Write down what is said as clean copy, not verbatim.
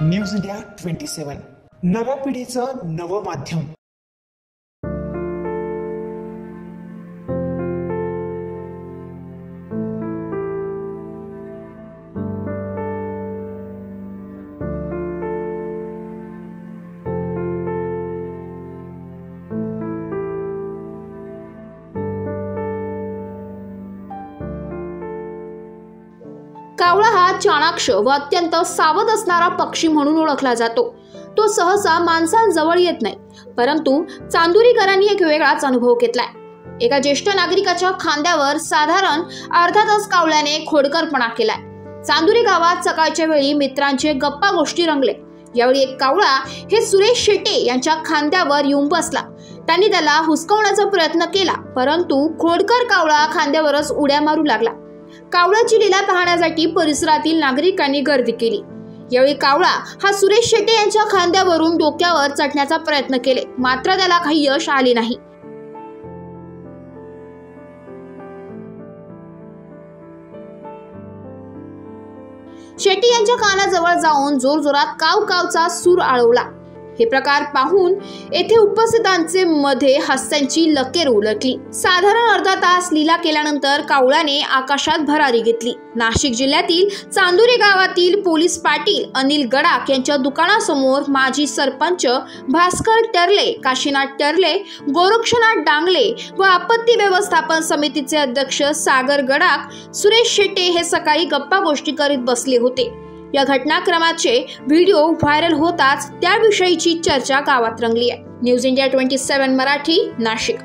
News India 27 नव्या पिढीचं नवं माध्यम। कावळा हा चाणाक्ष व अत्यंत सावध असणारा पक्षी म्हणून ओळखला जातो। तो सहसा माणसांजवळ येत नाही, परंतु चांदुरीकरांनी एक वेगळाच अनुभव घेतलाय। एका ज्येष्ठ नागरिकाच्या खांद्यावर साधारण अर्धा तास कावळ्याने खोडकरपणा केलाय। चांदुरी गावात सकाळच्या वेळी मित्रांचे गप्पा गोष्टी रंगले। यावेळी एक कावळा हे सुरेश शेटे यांच्या खांद्यावर येऊन बसला। त्यांनी त्याला हुसकवण्याचा प्रयत्न केला, परंतु खोडकर कावळा खांद्यावरच उड्या मारू लागला। कावळ्याची लीला पाहण्यासाठी परिसरातील नागरिकांनी गर्दी केली। यावेळी कावळा हा सुरेश शेटे यांच्या खांद्यावरून डोक्यावर चढण्याचा प्रयत्न केले, मात्र त्याला काही यश आले नाही। शेटे यांच्या कानाजवळ जाऊन जोरजोरात काव कावचा सूर आळवला। हे प्रकार पाहून येथे उपस्थितांचे मध्ये हास्यांची लकेर उलटली। साधारण अर्धा तास लीला केल्यानंतर कावळ्याने आकाशात भरारी घेतली। नाशिक जिल्ह्यातील चांदुरी गावातील पोलीस पाटील अनिल गडाख यांच्या दुकानासमोर माजी सरपंच भास्कर टर्ले, काशीनाथ टर्ले, गोरक्षनाथ डांगले व आपत्ती व्यवस्थापन समितीचे अध्यक्ष सागर गडाख, सुरेश शेटे हे सकाळी गप्पा गोष्टी करीत बसले होते। या घटनाक्रमाचे व्हिडिओ व्हायरल होताच त्याविषयीची चर्चा गावात रंगली आहे। News India 27 Marathi, Nashik.